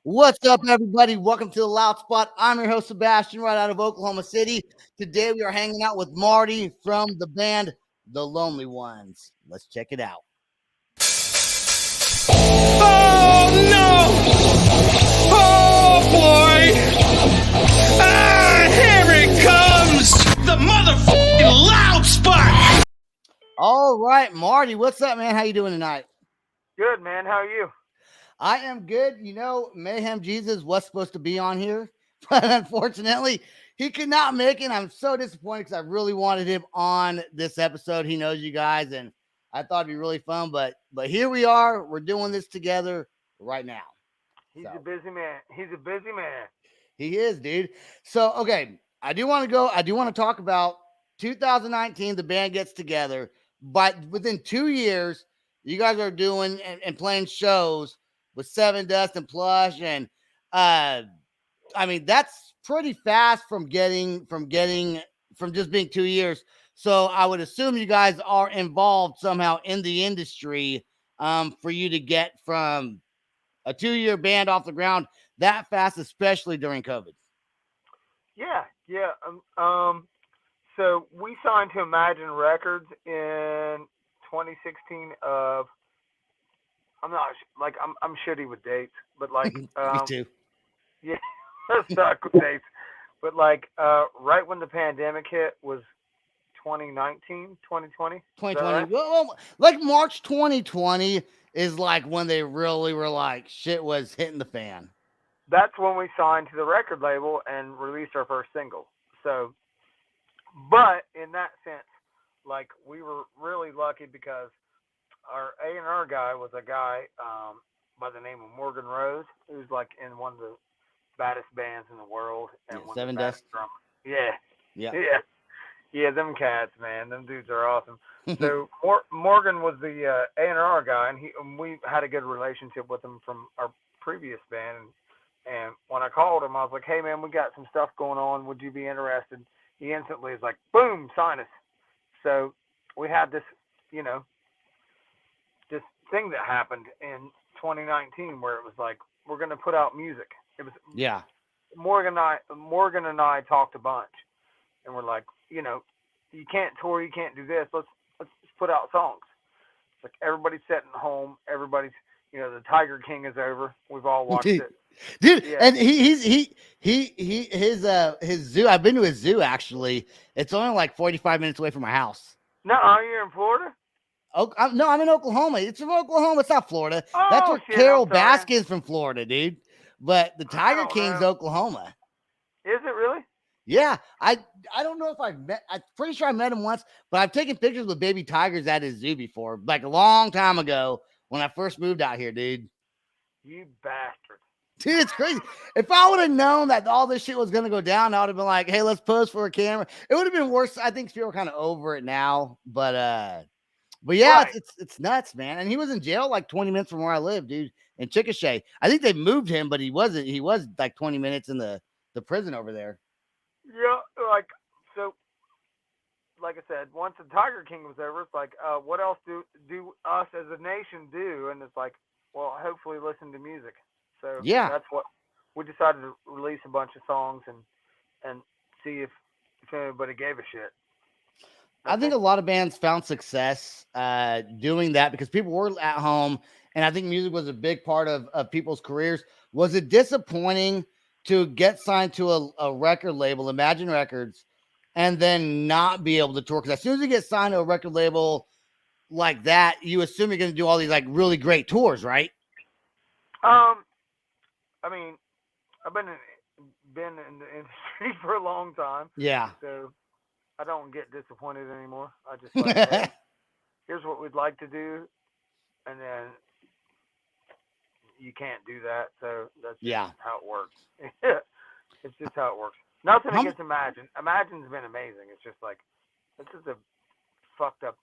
What's up, everybody? Welcome to the Loud Spot. I'm your host, Sebastian, right out of Oklahoma City. Today, we are hanging out with Marty from the band The Lonely Ones. Let's check it out. Oh no! Oh boy! Here it comes! The motherfucking Loud Spot! All right, Marty, what's up, man? How you doing tonight? Good, man. How are you? I am good. You know, Mayhem Jesus was supposed to be on here, but unfortunately, he could not make it. I'm so disappointed because I really wanted him on this episode. He knows you guys, and I thought it'd be really fun. But here we are. We're doing this together right now. He's a busy man. He's a busy man. He is, dude. So, okay, I do want to talk about 2019. The band gets together, but within 2 years, you guys are doing and playing shows with Seven Dust and Plush, and I mean that's pretty fast from just being 2 years. So I would assume you guys are involved somehow in the industry for you to get from a 2 year band off the ground that fast, especially during COVID. Yeah. So we signed to Imagine Records in 2016. I'm shitty with dates, but like Me too. yeah, I suck with dates. But like right when the pandemic hit was 2019, 2020. 2020. Right? Well, like March 2020 is like when they really were like shit was hitting the fan. That's when we signed to the record label and released our first single. So, but in that sense, like we were really lucky because our A&R guy was a guy by the name of Morgan Rose, who's like in one of the baddest bands in the world and one of Seven the baddest Dust. drummers. Yeah. Yeah. Them cats, man, them dudes are awesome. So Morgan was the A&R guy, and we had a good relationship with him from our previous band. And when I called him, I was like, "Hey, man, we got some stuff going on. Would you be interested?" He instantly is like, "Boom, sign us." So we had this, this thing that happened in 2019 where it was like, we're going to put out music. It was Yeah. Morgan and I talked a bunch, and we're like, you can't tour, you can't do this. Let's put out songs. It's like everybody's sitting home, everybody's, the Tiger King is over. We've all watched it. Dude, Yeah. and his zoo. I've been to his zoo actually. It's only like 45 minutes away from my house. No, you're in Florida? No, I'm in Oklahoma. It's from Oklahoma. It's not Florida. Oh, That's where shit, Carol I'm sorry. Baskin's from Florida, dude. But the Tiger King's know. Oklahoma. Is it really? Yeah, I don't know if I've met. I'm pretty sure I met him once, but I've taken pictures with baby tigers at his zoo before, like a long time ago when I first moved out here, dude. You bastard. Dude, it's crazy. If I would have known that all this shit was gonna go down, I would have been like, "Hey, let's pose for a camera." It would have been worse. I think people are kind of over it now, but yeah, Right. it's nuts, man. And he was in jail like 20 minutes from where I live, dude, in Chickasha. I think they moved him, but he wasn't. He was like 20 minutes in the prison over there. Yeah, so, like I said, once the Tiger King was over, it's like, what else do us as a nation do? And it's like, well, hopefully listen to music. So Yeah. that's what we decided to release a bunch of songs and see if anybody gave a shit. I think a lot of bands found success doing that because people were at home, and I think music was a big part of people's careers. Was it disappointing to get signed to a record label, Imagine Records, and then not be able to tour? Because as soon as you get signed to a record label like that, you assume you're going to do all these like really great tours, right? I mean, I've been in the industry for a long time. Yeah. So I don't get disappointed anymore. I just like, hey, here's what we'd like to do, and then you can't do that. So that's just how it works. It's just how it works. Nothing against Imagine. Imagine's been amazing. It's just like, this is a fucked up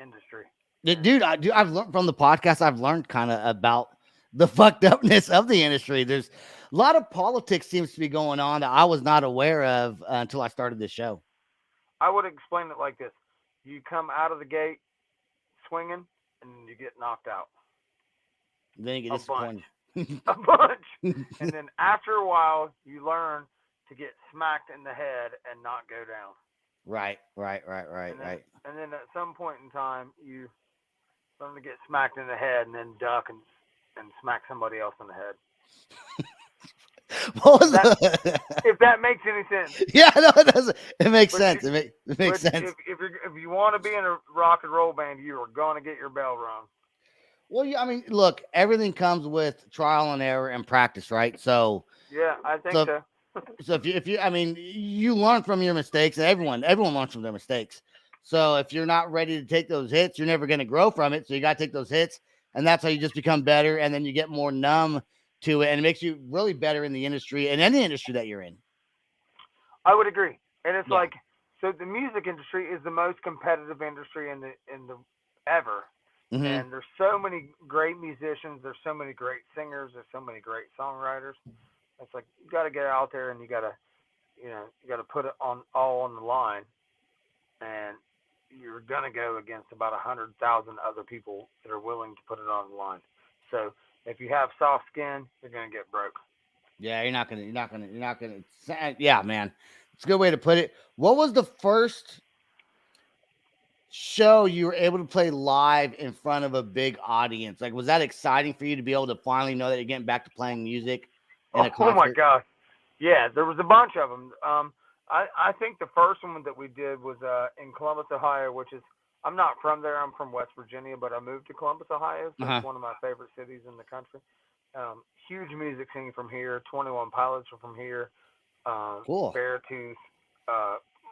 industry. Dude, I've learned from the podcast. I've learned kind of about the fucked upness of the industry. There's a lot of politics seems to be going on that I was not aware of until I started this show. I would explain it like this: you come out of the gate swinging, and you get knocked out. Then you get disappointed. a bunch. And then after a while, you learn to get smacked in the head and not go down. Right. And then at some point in time, you learn to get smacked in the head and then duck and smack somebody else in the head. What was If that makes any sense. Yeah, no, it doesn't. It makes But sense. It makes sense. If you want to be in a rock and roll band, you are going to get your bell rung. Well, yeah, I mean, look, everything comes with trial and error and practice, right? So, Yeah, I think so. so if you, I mean, you learn from your mistakes, and everyone learns from their mistakes. So if you're not ready to take those hits, you're never going to grow from it. So you got to take those hits, and that's how you just become better, and then you get more numb to it, and it makes you really better in the industry, in any industry that you're in. I would agree, and it's Yeah. like, so the music industry is the most competitive industry in the ever. Mm-hmm. And there's so many great musicians, there's so many great singers, there's so many great songwriters. It's like you got to get out there and you got to put it all on the line, and you're gonna go against about 100,000 other people that are willing to put it on the line. So if you have soft skin, you're gonna get broke. Yeah, you're not gonna. Yeah, man, it's a good way to put it. What was the first show you were able to play live in front of a big audience? Like, was that exciting for you to be able to finally know that you're getting back to playing music in a concert? Oh my gosh, yeah, there was a bunch of them. I think the first one that we did was in Columbus, Ohio, which is, I'm not from there. I'm from West Virginia, but I moved to Columbus, Ohio, so it's one of my favorite cities in the country. Huge music scene from here. 21 Pilots are from here. Cool. Beartooth.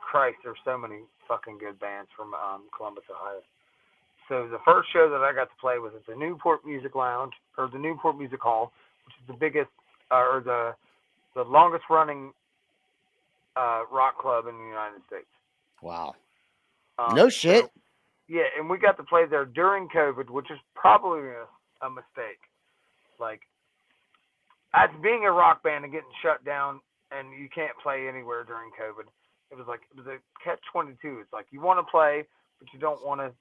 Christ, there's so many fucking good bands from Columbus, Ohio. So the first show that I got to play was at the Newport Music Lounge, or the Newport Music Hall, which is the biggest, or the longest running rock club in the United States. Wow. No shit. So, yeah, and we got to play there during COVID, which is probably a mistake. Like, as being a rock band and getting shut down and you can't play anywhere during COVID, it was a catch-22. It's like you want to play, but you don't want to,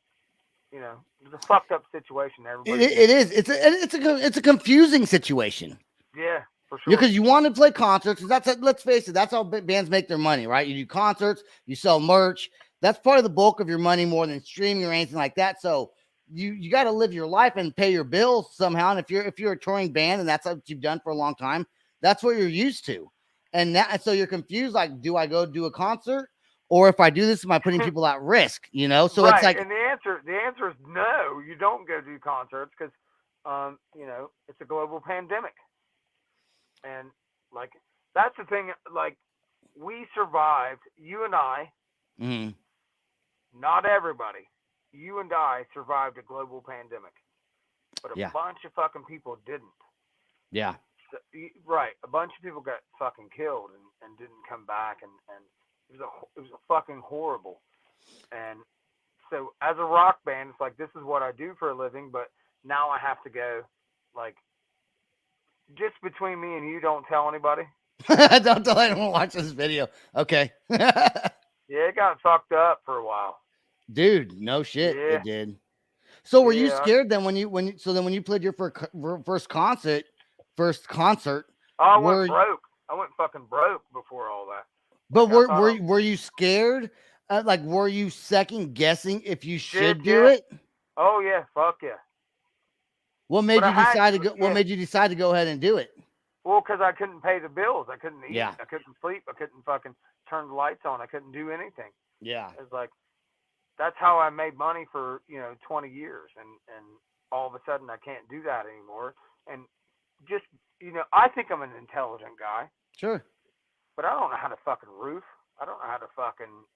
it's a fucked up situation. Everybody. It is. It's a confusing situation. Yeah, for sure. Because you want to play concerts. Let's face it, that's how bands make their money, right? You do concerts, you sell merch. That's part of the bulk of your money, more than streaming or anything like that. So you got to live your life and pay your bills somehow. And if you're a touring band and that's what you've done for a long time, that's what you're used to. And so you're confused, like, do I go do a concert, or if I do this, am I putting people at risk? So right. It's like, and the answer is no. You don't go do concerts because it's a global pandemic, and like that's the thing. Like, we survived. You and I. mm-hmm. Not everybody. You and I survived a global pandemic, but a bunch of fucking people didn't. Yeah. So, right. A bunch of people got fucking killed and didn't come back, and it was a fucking horrible. And so as a rock band, it's like, this is what I do for a living, but now I have to go, like, just between me and you, don't tell anybody. Don't tell anyone watch this video. Okay. Yeah, it got fucked up for a while. Dude, no shit, Yeah. It did. So were you scared then when you played your first concert? I went broke. I went fucking broke before all that. But were you scared? Like, were you second guessing if you should do it? Oh yeah, fuck yeah. What made you decide to go? What made you decide to go ahead and do it? Well, because I couldn't pay the bills. I couldn't eat. Yeah. I couldn't sleep. I couldn't fucking turn the lights on. I couldn't do anything. Yeah. It's like, that's how I made money for 20 years, and all of a sudden I can't do that anymore. And just I think I'm an intelligent guy. Sure. But I don't know how to fucking roof. I don't know how to fucking,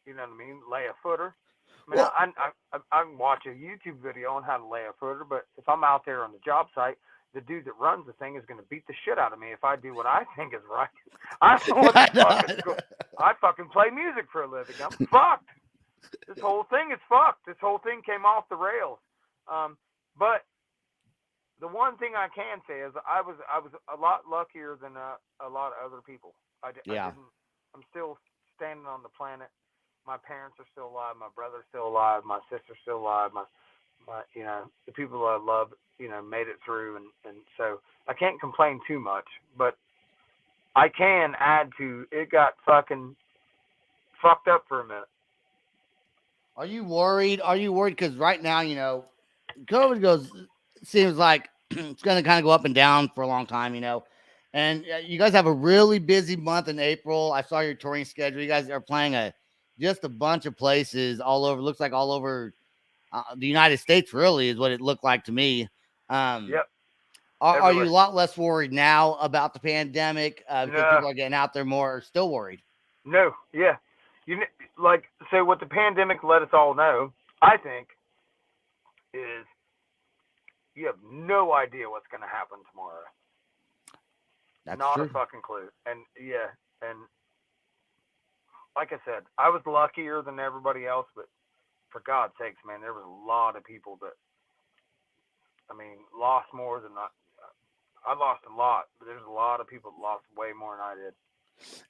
lay a footer. I mean, I can watch a YouTube video on how to lay a footer, but if I'm out there on the job site, the dude that runs the thing is going to beat the shit out of me if I do what I think is right. I fucking play music for a living. I'm fucked. This whole thing is fucked. This whole thing came off the rails. But the one thing I can say is I was a lot luckier than a lot of other people. I'm still standing on the planet. My parents are still alive. My brother's still alive. My sister's still alive. My the people I love made it through, and so I can't complain too much, but I can add to it got fucking fucked up for a minute. Are you worried? Are you worried? Because right now, COVID seems like it's going to kind of go up and down for a long time, And you guys have a really busy month in April. I saw your touring schedule. You guys are playing just a bunch of places all over. Looks like all over the United States. Really, is what it looked like to me. Yep. Are you a lot less worried now about the pandemic because No. people are getting out there more? Or still worried? No. Yeah. So what the pandemic let us all know, I think, is you have no idea what's going to happen tomorrow. That's Not true. a fucking clue. And like I said, I was luckier than everybody else, but for God's sakes, man, there was a lot of people that, lost more than I lost a lot, but there's a lot of people that lost way more than I did.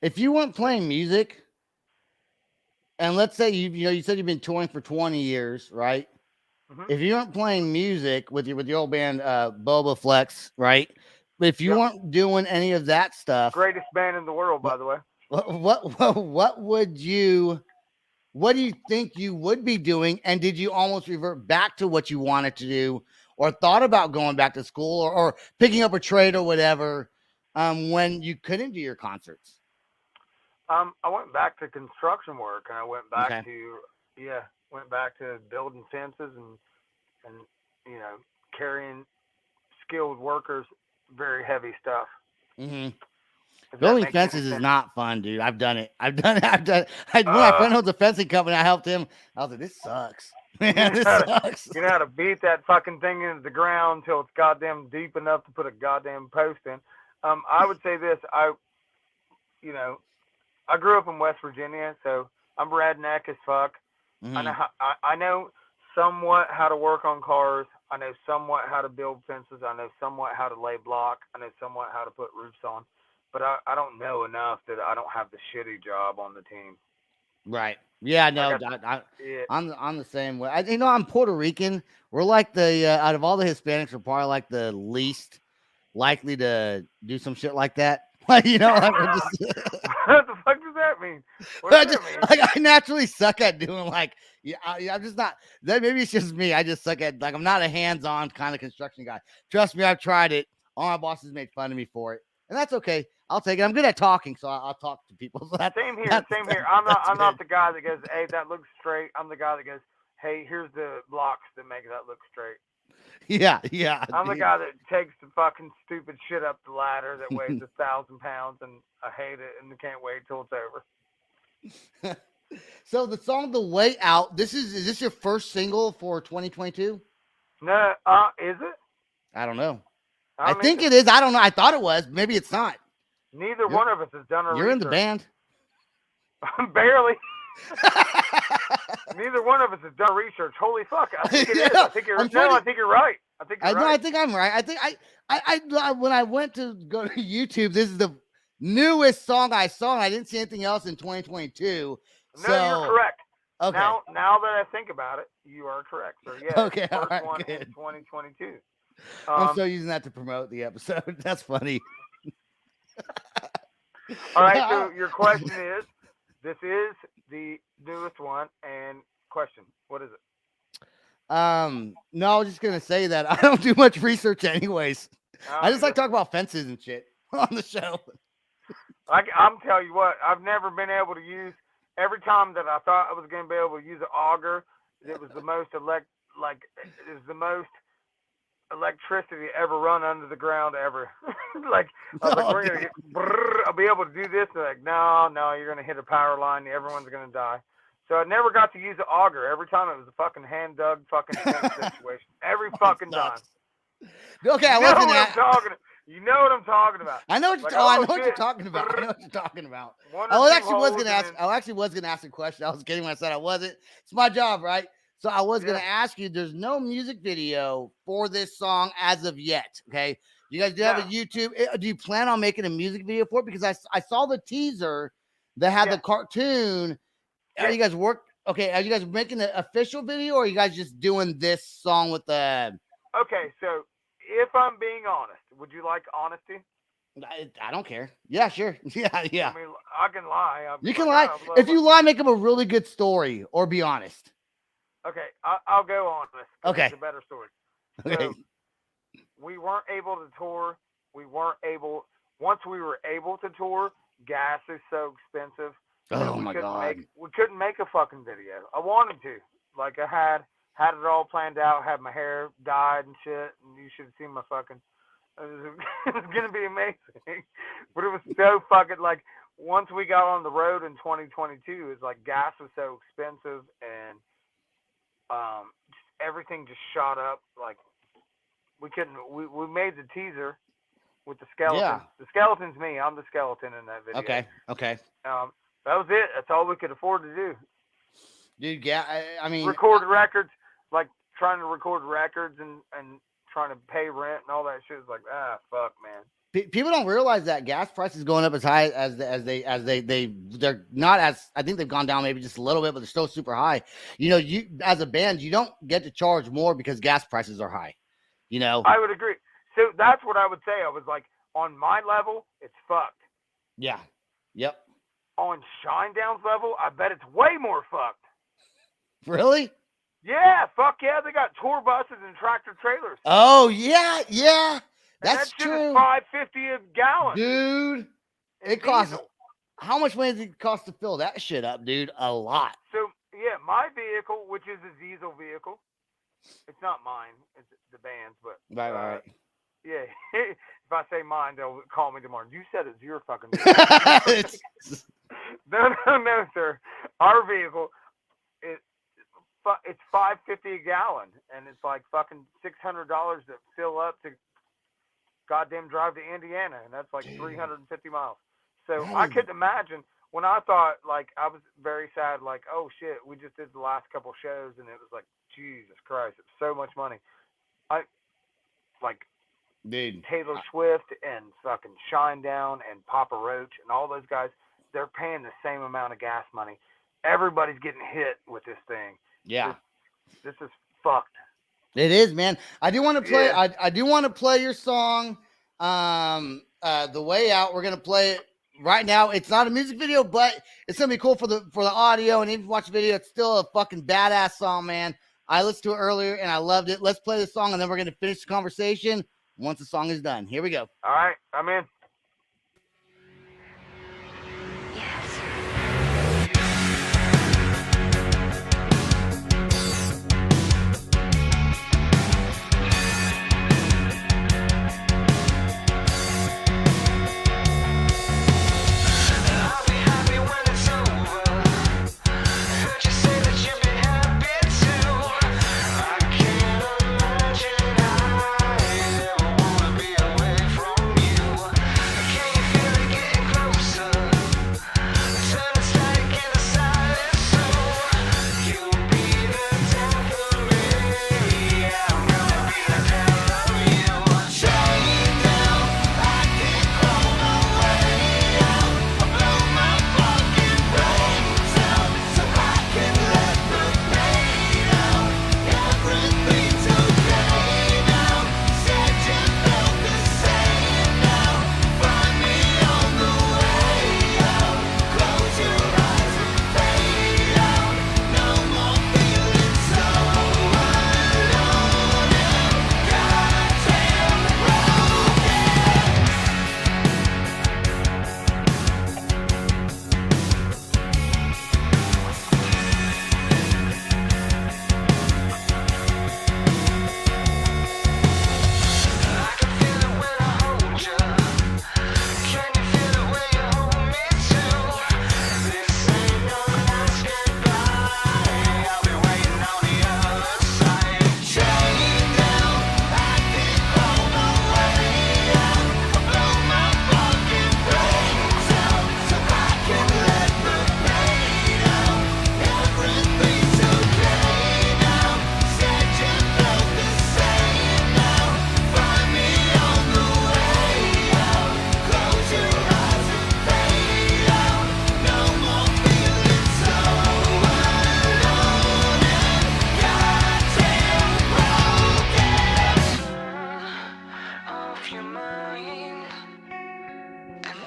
If you weren't playing music, and let's say you said you've been touring for 20 years, right? Mm-hmm. If you weren't playing music with your old band Boba Flex, right? But if you weren't doing any of that stuff, greatest band in the world, by the way. What do you think you would be doing? And did you almost revert back to what you wanted to do, or thought about going back to school, or picking up a trade or whatever, when you couldn't do your concerts? I went back to construction work, and I went back Okay. to building fences and carrying skilled workers, very heavy stuff. Mm-hmm. Building fences is not fun, dude. I've done it. When my friend owns a fencing company, I helped him. I was like, this sucks. Man, this sucks. You know how to beat that fucking thing into the ground until it's goddamn deep enough to put a goddamn post in. I would say this. I grew up in West Virginia, so I'm redneck as fuck. Mm-hmm. I know somewhat how to work on cars. I know somewhat how to build fences. I know somewhat how to lay block. I know somewhat how to put roofs on. But I don't know enough that I don't have the shitty job on the team. Right. Yeah, no, I'm the same way. I'm Puerto Rican. We're like out of all the Hispanics, we're probably like the least likely to do some shit like that. Like, we're just... What the fuck does that mean? What does that mean? Like, I naturally suck at doing I'm just not. Maybe it's just me. I just suck at I'm not a hands-on kind of construction guy. Trust me, I've tried it. All my bosses made fun of me for it, and that's okay. I'll take it. I'm good at talking, so I'll talk to people. So same here. I'm not the guy that goes, hey, that looks straight. I'm the guy that goes, hey, here's the blocks that make that look straight. Yeah. I'm the guy that takes the fucking stupid shit up the ladder that weighs 1,000 pounds, and I hate it and can't wait till it's over. So the song "The Way Out." Is this your first single for 2022? No, is it? I don't know. I think it is. I don't know. I thought it was. Maybe it's not. Neither one of us has done a research. You're in the band. Barely. Neither one of us has done research. Holy fuck! I think it is. I think you're right. I think you're right. I think I'm right. I think I when I went to go to YouTube, this is the newest song I saw, and I didn't see anything else in 2022. No, you're correct. Okay. Now that I think about it, you are correct. So yeah, okay, first right, one good. in 2022. I'm still using that to promote the episode. That's funny. All right. So your question is, this is the newest one, and question, what is it? No, I was just gonna say that I don't do much research, anyways. I just like talk about fences and shit on the show. I'm telling you what, I've never been able to use. Every time that I thought I was going to be able to use an auger, it was the most electricity ever run under the ground ever. I was we're gonna get. I'll be able to do this. They're like, no, you're gonna hit a power line. Everyone's gonna die. So I never got to use an auger. Every time it was a fucking hand dug fucking situation. Every fucking time. Okay, I wasn't talking. You know what I'm talking about. I know what you're talking about. I actually was gonna ask a question. I was kidding when I said I wasn't. It's my job, right? So I was gonna ask you. There's no music video for this song as of yet. Okay, you guys do have a YouTube. Do you plan on making a music video for it? Because I saw the teaser that had the cartoon. Are you guys Are you guys making an official video, or are you guys just doing this song with the? Okay, so if I'm being honest, would you like honesty? I don't care. Yeah, sure. Yeah. I mean, I can lie. You can lie. If you lie, make up a really good story or be honest. Okay, I'll go honest. Okay. It's a better story. Okay. So, we weren't able to tour. Once we were able to tour, gas is so expensive. Oh my God. We couldn't make a fucking video. I wanted to. Like, I had it all planned out, had my hair dyed and shit, and you should have seen my fucking, it was going to be amazing. But it was so fucking, like, once we got on the road in 2022, it's like gas was so expensive, and everything just shot up. Like, we made the teaser with the skeleton. Yeah. The skeleton's me. I'm the skeleton in that video. Okay. That was it. That's all we could afford to do. Dude, yeah, I mean... Record records, like trying to record records and trying to pay rent and all that shit is like, fuck, man. People don't realize that gas prices going up as high as they're not as, I think they've gone down maybe just a little bit, but they're still super high. You know, you as a band, you don't get to charge more because gas prices are high. You know, I would agree. So that's what I would say. I was like, on my level, it's fucked. Yeah. Yep. On Shinedown's level, I bet it's way more fucked. Really? Yeah, fuck yeah. They got tour buses and tractor trailers. Oh yeah. That's and that shit true. Is $5.50 a gallon, dude. It costs. How much money does it cost to fill that shit up, dude? A lot. So yeah, my vehicle, which is a diesel vehicle, it's not mine. It's the band's, but right. Yeah, if I say mine, they'll call me tomorrow. You said it's your fucking vehicle. No, sir. Our vehicle, it's $5.50 a gallon, and it's like fucking $600 to fill up to goddamn drive to Indiana, and that's like 350 miles. So I couldn't imagine when I thought, like, I was very sad, like, oh shit, we just did the last couple shows, and it was like, Jesus Christ, it's so much money. Dude, Taylor Swift and fucking Shinedown and Papa Roach and all those guys, they're paying the same amount of gas money. Everybody's getting hit with this thing. Yeah. This is fucked. It is, man. I do want to play. Yeah. I do want to play your song, "The Way Out." We're gonna play it right now. It's not a music video, but it's gonna be cool for the audio. And if you watch the video, it's still a fucking badass song, man. I listened to it earlier and I loved it. Let's play the song, and then we're gonna finish the conversation once the song is done. Here we go. All right, I'm in.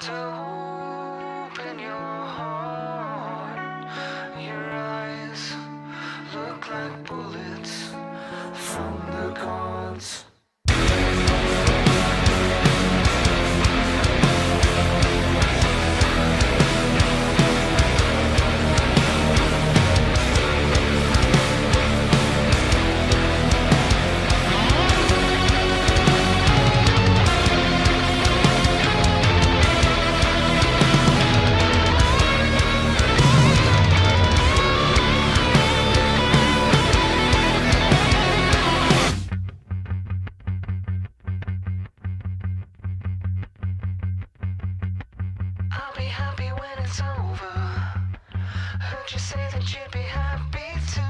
to open your heart. Your eyes look like bullets from the gods. I'll be happy when it's over. Heard you say that you'd be happy too.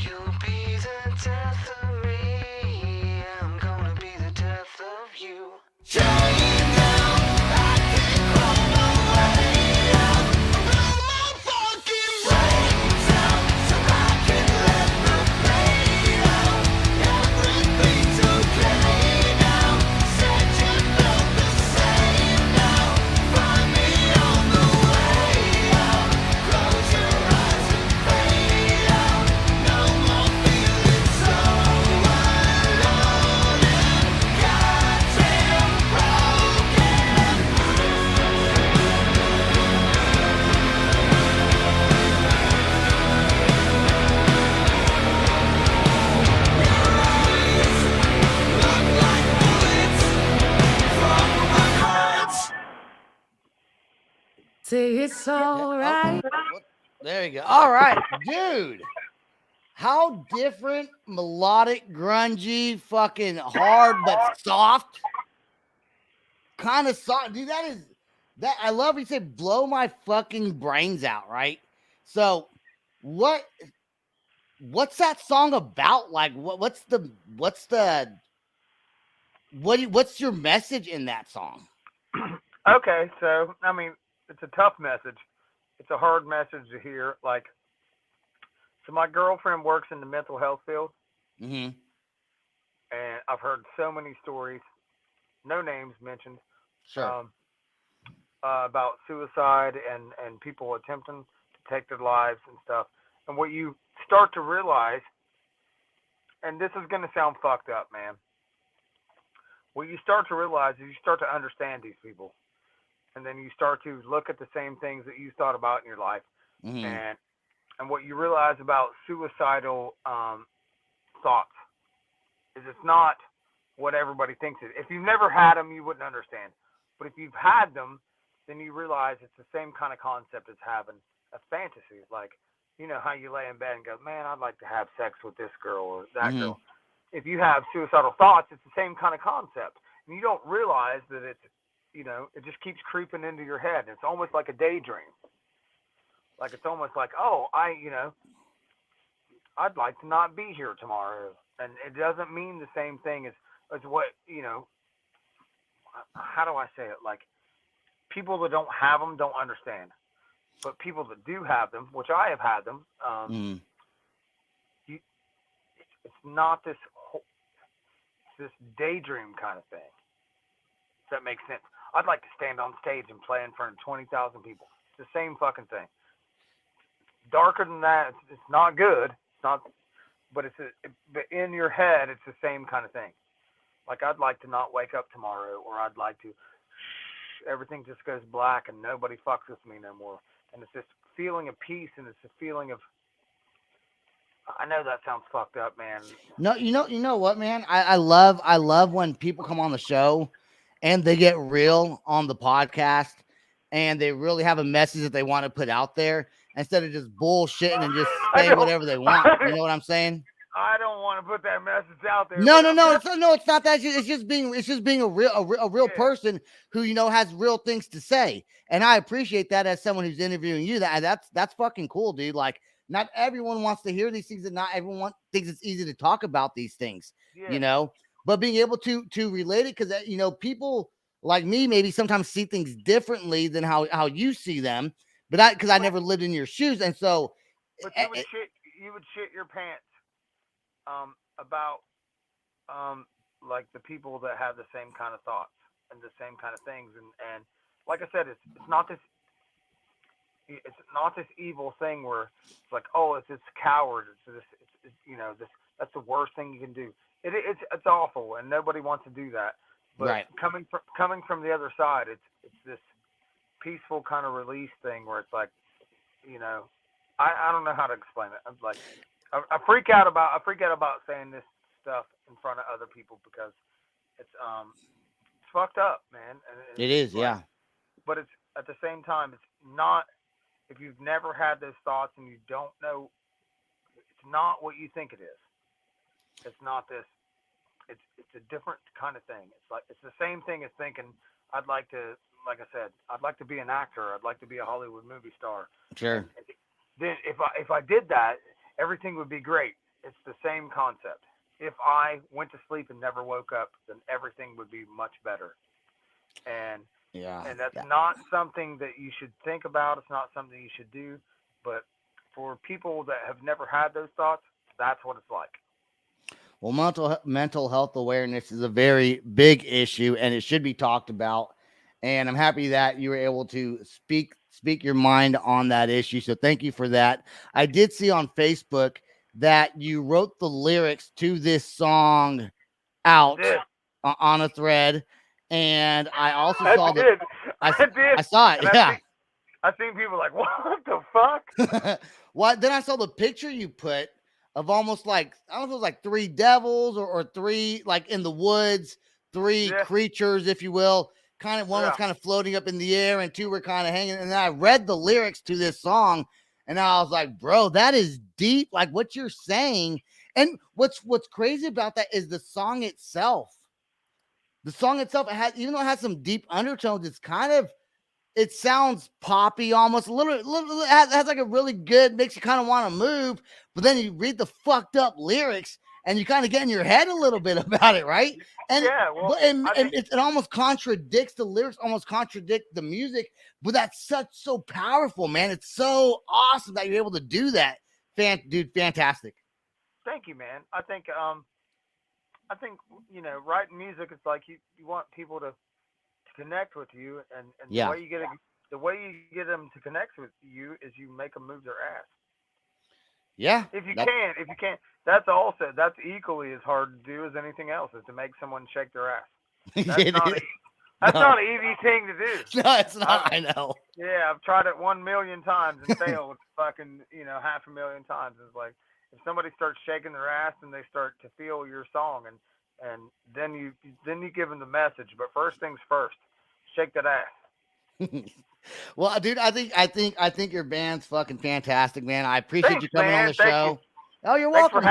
You'll be the death of me. I'm gonna be the death of you. Chained down, I can't crawl my way out. Blow my fucking brains out so I can let the pain out. Everything's okay now. Said you felt the same now. Find me on the way out. Close your eyes and fade out. No more feeling so alone and goddamn broken. Look like bullets from my heart. Say it's alright. There you go. All right, dude. How different, melodic, grungy, fucking hard but soft, kind of soft, dude. That I love. You said blow my fucking brains out, right? So, what's that song about? Like, what's your message in that song? Okay, so I mean, it's a tough message. It's a hard message to hear. Like, so my girlfriend works in the mental health field, Mm-hmm. and I've heard so many stories, no names mentioned, Sure. about suicide and people attempting to take their lives and stuff. And what you start to realize, and this is going to sound fucked up, man. What you start to realize is you start to understand these people, and then you start to look at the same things that you thought about in your life, Mm-hmm. and what you realize about suicidal thoughts is it's not what everybody thinks it is. If you've never had them, you wouldn't understand. But if you've had them, then you realize it's the same kind of concept as having a fantasy. Like, you know how you lay in bed and go, man, I'd like to have sex with this girl or that Mhm. girl. If you have suicidal thoughts, it's the same kind of concept. And you don't realize that it's, it just keeps creeping into your head. It's almost like a daydream. Like, it's almost like, oh, I'd like to not be here tomorrow. And it doesn't mean the same thing as what, how do I say it? Like, people that don't have them don't understand. But people that do have them, which I have had them, Mhm. it's not this daydream kind of thing. If that makes sense. I'd like to stand on stage and play in front of 20,000 people. It's the same fucking thing. Darker than that, it's not good. It's not, but but in your head, it's the same kind of thing. Like, I'd like to not wake up tomorrow, or I'd like to, everything just goes black and nobody fucks with me no more. And it's this feeling of peace, and it's a feeling of, I know that sounds fucked up, man. No, you know what, man? I love when people come on the show and they get real on the podcast and they really have a message that they want to put out there instead of just bullshitting and just say whatever they want. You know what I'm saying? I don't want to put that message out there. No, but it's not that. It's just being a real Yeah. person who has real things to say, and I appreciate that as someone who's interviewing you. That's fucking cool, dude. Like, not everyone wants to hear these things, and not everyone thinks it's easy to talk about these things. Yeah. But being able to relate it, because people like me maybe sometimes see things differently than how you see them. But because I never lived in your shoes, and so But you would shit your pants about like the people that have the same kind of thoughts and the same kind of things, and like I said, it's not this evil thing where it's like, oh, it's this coward. It's that's the worst thing you can do. It's awful, and nobody wants to do that. But Right. coming from the other side, it's this peaceful kind of release thing where it's like, I don't know how to explain it. I'm like, I freak out about saying this stuff in front of other people because it's fucked up, man. And It is, like, yeah. But it's at the same time, it's not. If you've never had those thoughts and you don't know, it's not what you think it is. It's not this. It's a different kind of thing. It's the same thing as thinking I'd like to, like I said, I'd like to be an actor. I'd like to be a Hollywood movie star. Sure. And then if I did that, everything would be great. It's the same concept. If I went to sleep and never woke up, then everything would be much better. And that's not something that you should think about. It's not something you should do. But for people that have never had those thoughts, that's what it's like. Well, mental health awareness is a very big issue, and it should be talked about. And I'm happy that you were able to speak your mind on that issue. So thank you for that. I did see on Facebook that you wrote the lyrics to this song out on a thread, and I also saw that. I saw it. Yeah. I seen people like, what the fuck? What? Then I saw the picture you put of almost like, I don't know if it was like three devils or three, like in the woods, three creatures, if you will. Kind of one was kind of floating up in the air and two were kind of hanging. And then I read the lyrics to this song and I was like, bro, that is deep. Like what you're saying. And what's crazy about that is the song itself. The song itself, even though it has some deep undertones, it sounds poppy almost a little it has like a really good, makes you kind of want to move, but then you read the fucked up lyrics and you kind of get in your head a little bit about it, right? And it almost contradicts the lyrics, almost contradict the music, but that's so powerful, man. It's so awesome that you're able to do that. Dude, fantastic. Thank you, man. I think writing music, it's like you want people to connect with you, and the way you get them to connect with you is you make them move their ass. Yeah. If you can, that's equally as hard to do as anything else, is to make someone shake their ass. That's not an easy thing to do. No, it's not. I know. Yeah, I've tried it 1 million times and failed fucking 500,000 times. It's like if somebody starts shaking their ass and they start to feel your song, and then you give them the message. But first things first, shake that ass. Well, dude, I think your band's fucking fantastic, man. I appreciate you coming on the show. Oh, you're welcome.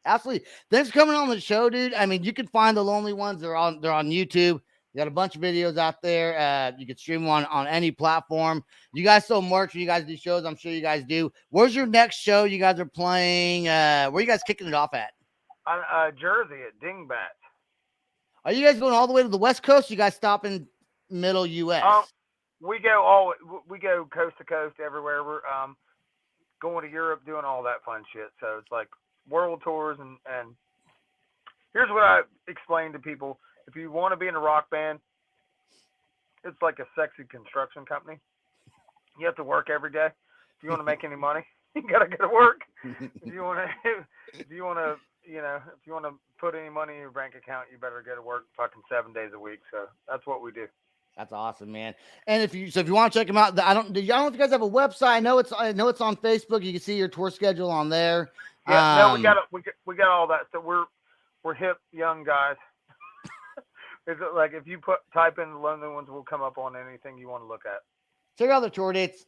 Absolutely. Thanks for coming on the show, dude. I mean, you can find the Lonely Ones. They're on YouTube. You got a bunch of videos out there. You can stream them on any platform. You guys sell merch. You guys do shows. I'm sure you guys do. Where's your next show you guys are playing? Where are you guys kicking it off at? Jersey at Dingbat. Are you guys going all the way to the West Coast? You guys stop in middle U.S.? We go coast to coast everywhere. We're going to Europe, doing all that fun shit. So it's like world tours, and here's what I explain to people. If you want to be in a rock band, it's like a sexy construction company. You have to work every day. If you want to make any money, you gotta go to work. If you want to put any money in your bank account, you better go to work fucking 7 days a week. So that's what we do. That's awesome, man. And if you want to check them out, I don't know if you guys have a website. I know it's on Facebook. You can see your tour schedule on there. Yeah, no, we got all that. So we're hip young guys. It's like if you type in the Lonely Ones, we'll come up on anything you want to look at. Check out the tour dates,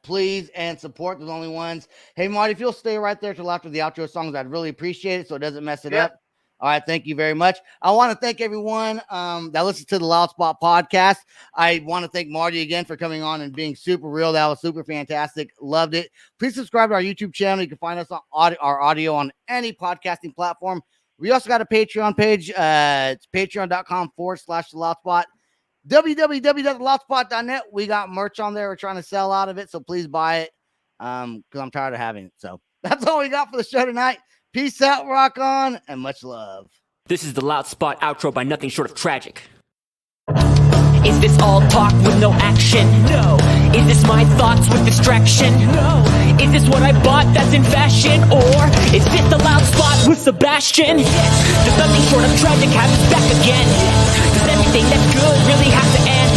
please, and support the Lonely Ones. Hey, Marty, if you'll stay right there till after the outro songs, I'd really appreciate it so it doesn't mess it up. All right, thank you very much. I want to thank everyone that listens to the Loud Spot podcast. I want to thank Marty again for coming on and being super real. That was super fantastic. Loved it. Please subscribe to our YouTube channel. You can find us on our audio on any podcasting platform. We also got a Patreon page. It's patreon.com/theloudspot. www.theloudspot.net. We got merch on there. We're trying to sell out of it, so please buy it because I'm tired of having it. So that's all we got for the show tonight. Peace out, rock on, and much love. This is the Loud Spot outro by nothing short of tragic. Is this all talk with no action? No. Is this my thoughts with distraction? No. Is this what I bought that's in fashion? Or is this the loud spot with Sebastian? Does nothing short of tragic happens back again? Does everything that's good really have to end?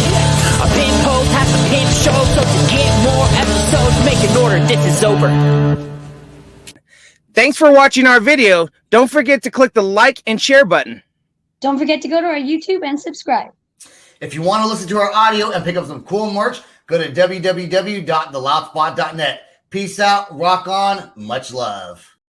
A pimp host has a pimp show, so to get more episodes, make an order, this is over. Thanks for watching our video. Don't forget to click the like and share button. Don't forget to go to our YouTube and subscribe. If you want to listen to our audio and pick up some cool merch, go to www.theloudspot.net. Peace out, rock on, much love.